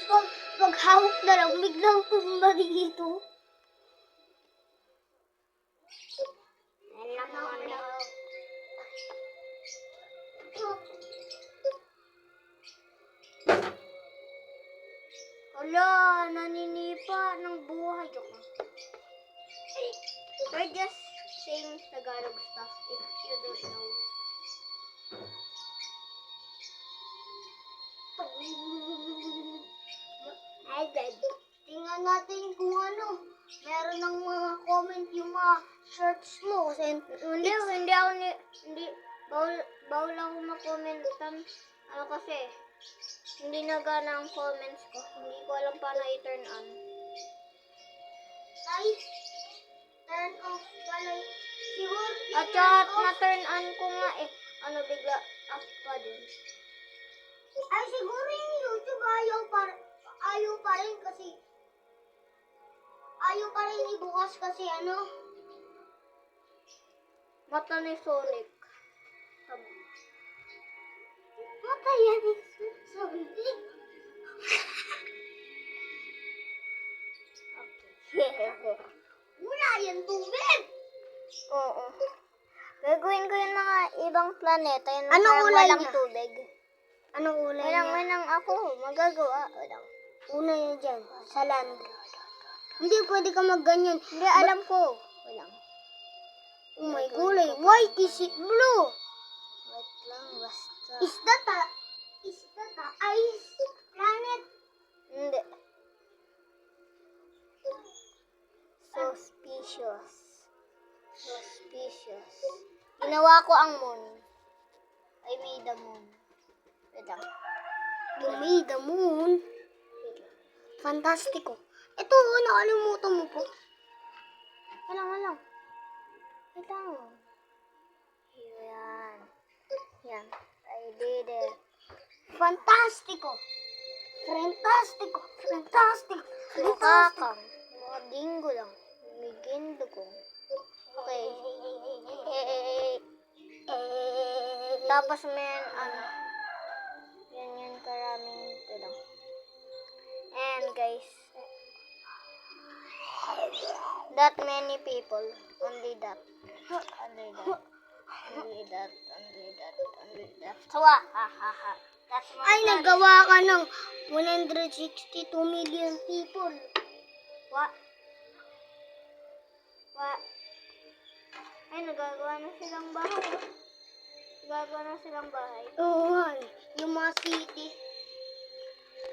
pag hawak na lang, biglang tumba dito. Wala, naninipa ng buhay. Joke lang. We're just saying Tagalog stuff if you don't know. Ay, God. Tingnan natin kung ano. Meron ng mga comment yung mga shirts mo. Kasi hindi, bawal ako mag-commentan. Ano kasi, hindi nagana ang comments ko. Hindi ko alam paano i-turn on. Ay, turn off pala. Siguro, at na-turn on ko nga eh. Ano, bigla off pa din. Ay, siguro yung YouTube ayaw pa rin kasi ayaw pa rin ibukas kasi ano? Mata ni Sonic. Mata yan ni Sonic. Okay. Wala yan tubig! Oo. Gagawin ko yung mga ibang planeta. Yung anong ulay walang niya? Tubig. Anong ulay niya? Walang ako. Magagawa. Walang. Una yun dyan. Sa land. Hindi, pwede ka magganyan. Hindi, alam ko. Walang. Oh my gulay. White is it blue? White lang, basta. Is that a ice planet? Hindi. Suspicious. Ginawa ko ang moon. I made the moon. Wait lang. You made the moon? Fantastico. Ito, nakalimutan mo po. Walang. Wait lang. Yan. I did it. Fantastico. Nakakam. Mga dinggo lang. Migindo ko. Okay. Tapos may yan karaming ito lang. And guys, that many people. Only that. Sawa. Ay, naggawa ka ng 162 million people. What? Ay, nagagawa na silang bahay. Oo nga. Yung mga city.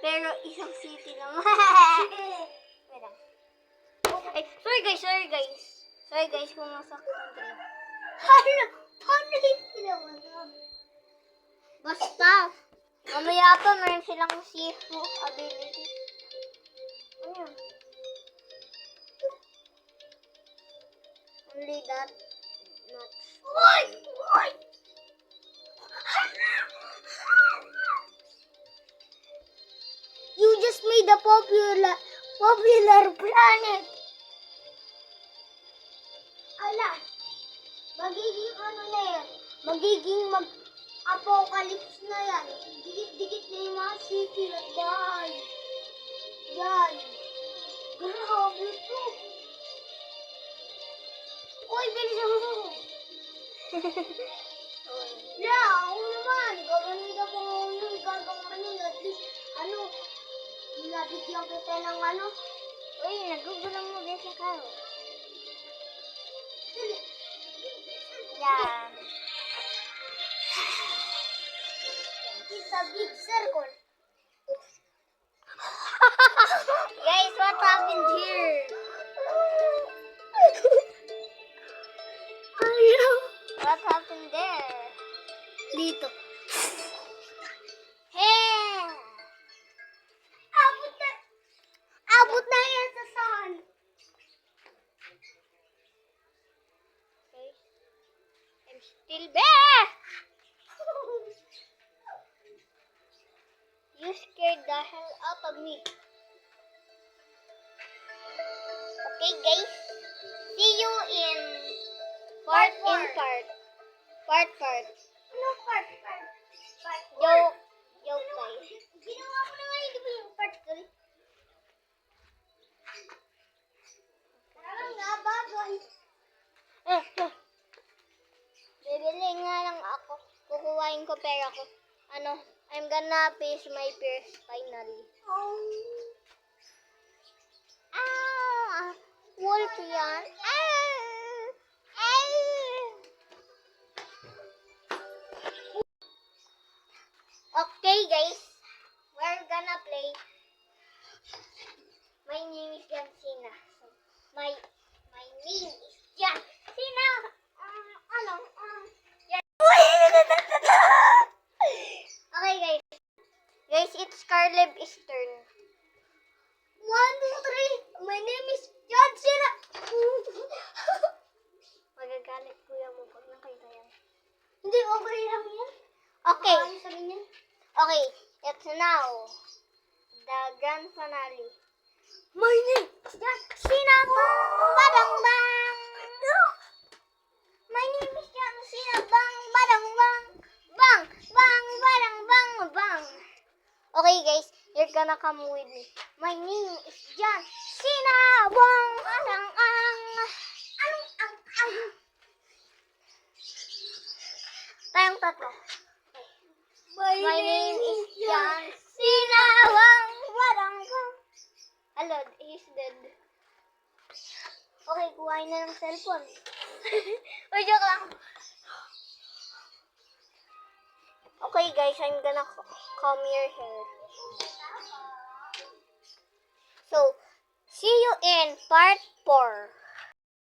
Pero isang city lang. Wait lang. Ay, sorry guys kung nasa country. Paano yung ginawa na? Basta. Mamaya pa, meron silang Sifu ability. Ano yun? Only that. Not. Why? You just made a popular planet. Ala, magiging ano na yan? Magiging apocalypse na yan. Dikit-dikit na yung mga city at bahay. Yan. Grabe ito. Uy, bilisan mo. Ako naman. Gaganida po yung gagawin. At least, nabigyan kita ng Uy, nagugulang mo din sa karo. Yan. It's a big circle. Guys, what happened here? What happened there? Dito. Hey! Abot na yan sa sun. Okay. I'm still there! You scared the hell out of me. Okay, guys. See you in part. Ano part? Yautay. Ginawa ko na nga yun, di ba yung part 3? Parang nabagay. Bibili nga lang ako. Kukuhain ko pera ko. I'm gonna face my fears finally. Wolf yan. Okay guys, we're gonna play. My name is John Cena. So, my name is John Cena. Yan. Okay guys. Guys, it's Carleb's turn. 1, 2, 3. My name is John Cena. Magagalit kuya mo pag nakita yan. Hindi, okay lang yan. Okay. Okay, it's now the grand finale. My name is John Cena. Badang bang. My name is John Cena. Bang badang bang. Bang bang badang bang bang. Okay guys, you're gonna come with me. My name is John Cena. Bang badang ang. Ang. Tayong tatlo. My name is John Cena. Bang badang bang. Hello, he's dead. Okay, kuhain na ng cellphone. Uy, joke lang. Okay guys, I'm gonna comb your hair. So, see you in part 4.